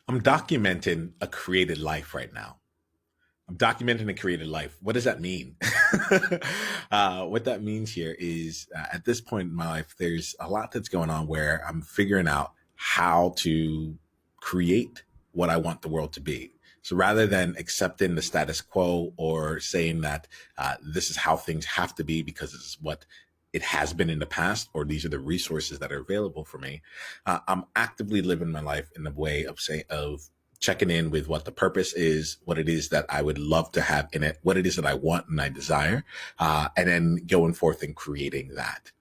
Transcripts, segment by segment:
I'm documenting a created life right now. I'm documenting a created life. What does that mean? What that means here is at this point in my life, there's a lot that's going on where I'm figuring out how to create what I want the world to be. So rather than accepting the status quo or saying that this is how things have to be because this is what it has been in the past, or these are the resources that are available for me, I'm actively living my life in a way of saying, of checking in with what the purpose is, what it is that I would love to have in it, what it is that I want and I desire, and then going forth and creating that.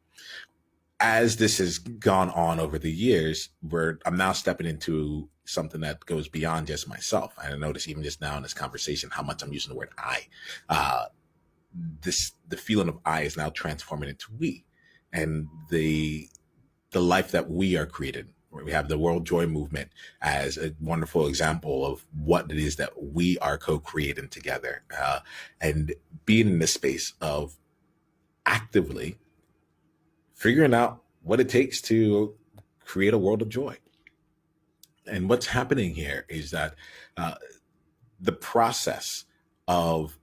As this has gone on over the years, where I'm now stepping into something that goes beyond just myself. And I notice even just now in this conversation how much I'm using the word I. Uh, the feeling of I is now transforming into we, and the life that we are created. We have the World Joy Movement as a wonderful example of what it is that we are co-creating together, and being in this space of actively figuring out what it takes to create a world of joy. And what's happening here is that uh, the process of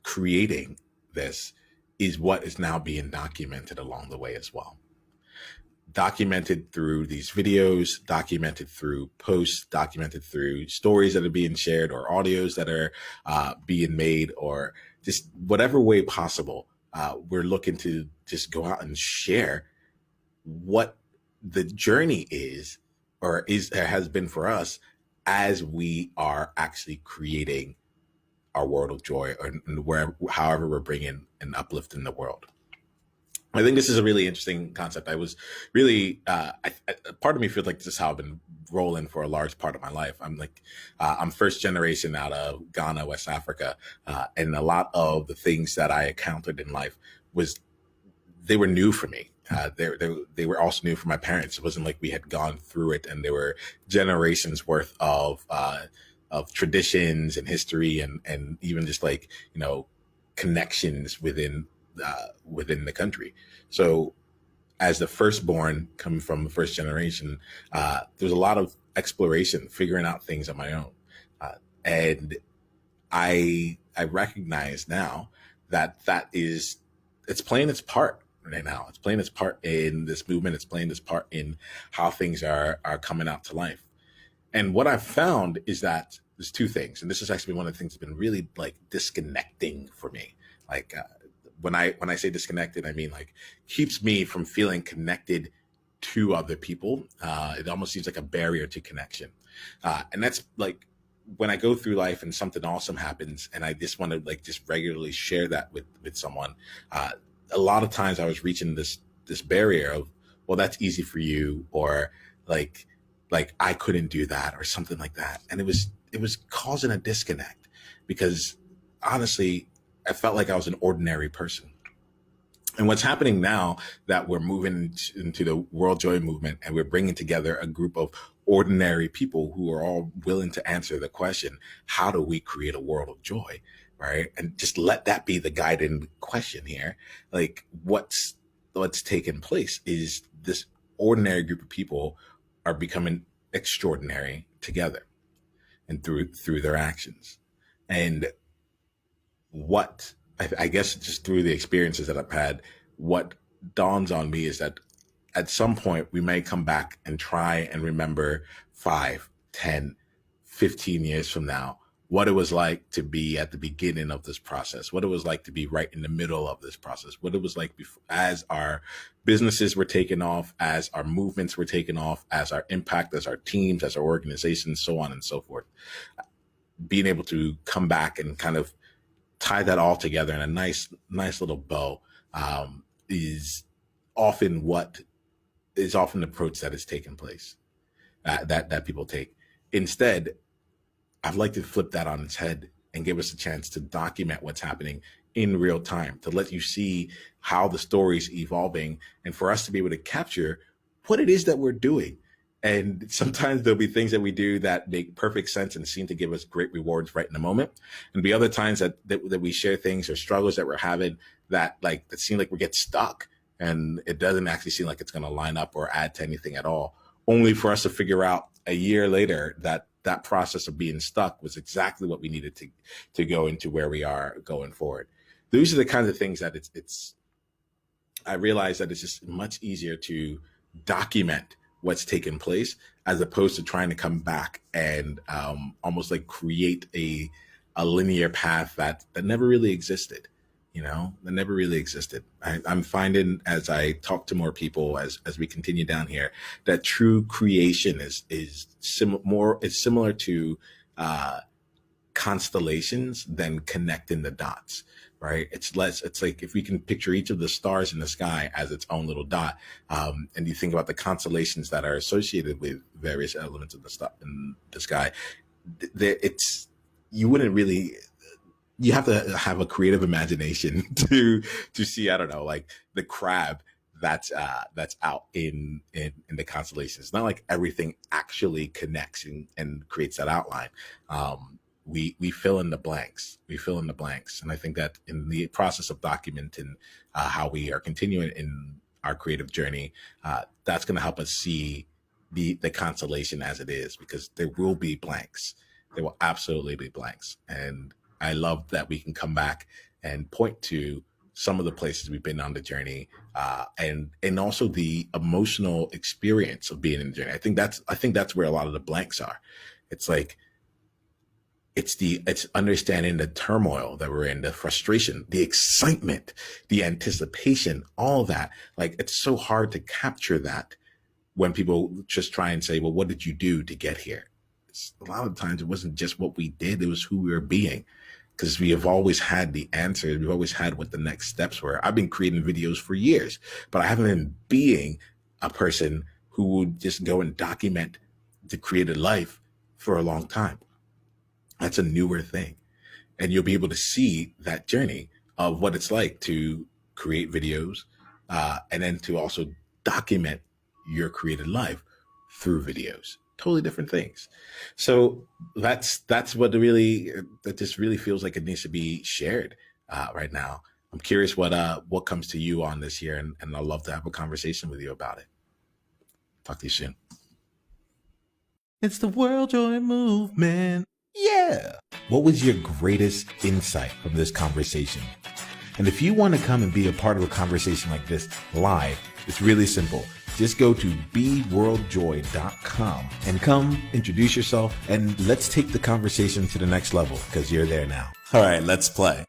creating this is what is now being documented along the way as well. Documented through these videos, documented through posts, documented through stories that are being shared or audios that are being made, or just whatever way possible. We're looking to just go out and share what the journey is, or has been for us, as we are actually creating our world of joy, or where, however we're bringing an uplift in the world. I think this is a really interesting concept. I was really, part of me feels like this is how I've been rolling for a large part of my life. I'm first generation out of Ghana, West Africa, and a lot of the things that I encountered in life was, they were new for me. They were also new for my parents. It wasn't like we had gone through it, and there were generations worth of traditions and history, and even just like, connections within the country. So as the firstborn coming from the first generation, there's a lot of exploration, figuring out things on my own. And I recognize now that it's playing its part right now. It's playing its part in this movement. It's playing its part in how things are coming out to life. And what I've found is that there's two things, and this is actually one of the things that's been really like disconnecting for me. Like, when I say disconnected, I mean like keeps me from feeling connected to other people. It almost seems like a barrier to connection, and that's like when I go through life and something awesome happens, and I just want to like just regularly share that with someone. A lot of times I was reaching this barrier of, well, that's easy for you, or like I couldn't do that, or something like that, and it was causing a disconnect, because honestly, I felt like I was an ordinary person. And what's happening now that we're moving into the World Joy Movement, and we're bringing together a group of ordinary people who are all willing to answer the question, how do we create a world of joy? Right. And just let that be the guiding question here. Like, what's taking place is this ordinary group of people are becoming extraordinary together, and through their actions. And what I guess just through the experiences that I've had, what dawns on me is that at some point we may come back and try and remember 5, 10, 15 years from now, what it was like to be at the beginning of this process, what it was like to be right in the middle of this process, what it was like before, as our businesses were taking off, as our movements were taking off, as our impact, as our teams, as our organizations, so on and so forth. Being able to come back and kind of tie that all together in a nice little bow, is often the approach that is taking place, that people take. Instead, I'd like to flip that on its head and give us a chance to document what's happening in real time, to let you see how the story's evolving, and for us to be able to capture what it is that we're doing. And sometimes there'll be things that we do that make perfect sense and seem to give us great rewards right in the moment. And be other times that we share things or struggles that we're having that seem like we get stuck, and it doesn't actually seem like it's going to line up or add to anything at all, only for us to figure out a year later, that process of being stuck was exactly what we needed to go into where we are going forward. Those are the kinds of things that it's I realize that it's just much easier to document what's taken place as opposed to trying to come back and almost like create a linear path that never really existed. That never really existed. I'm finding as I talk to more people as we continue down here that true creation is similar to constellations than connecting the dots, right? It's like if we can picture each of the stars in the sky as its own little dot, and you think about the constellations that are associated with various elements of the stuff in the sky, you wouldn't really, you have to have a creative imagination to see, I don't know, like the crab that's out in the constellations. It's not like everything actually connects and creates that outline. We fill in the blanks. We fill in the blanks. And I think that in the process of documenting how we are continuing in our creative journey, that's going to help us see the constellation as it is, because there will be blanks. There will absolutely be blanks. And I love that we can come back and point to some of the places we've been on the journey, and also the emotional experience of being in the journey. I think that's where a lot of the blanks are. It's like, it's understanding the turmoil that we're in, the frustration, the excitement, the anticipation, all that. Like, it's so hard to capture that when people just try and say, well, what did you do to get here? A lot of times it wasn't just what we did, it was who we were being. Because we have always had the answers. We've always had what the next steps were. I've been creating videos for years, but I haven't been being a person who would just go and document the created life for a long time. That's a newer thing. And you'll be able to see that journey of what it's like to create videos, and then to also document your created life through videos. Totally different things. So that's what that just really feels like it needs to be shared right now. I'm curious what comes to you on this year, and I'd love to have a conversation with you about it. Talk to you soon. It's the World Joy Movement. Yeah. What was your greatest insight from this conversation? And if you want to come and be a part of a conversation like this live, it's really simple. Just go to beworldjoy.com and come introduce yourself, and let's take the conversation to the next level, because you're there now. All right, let's play.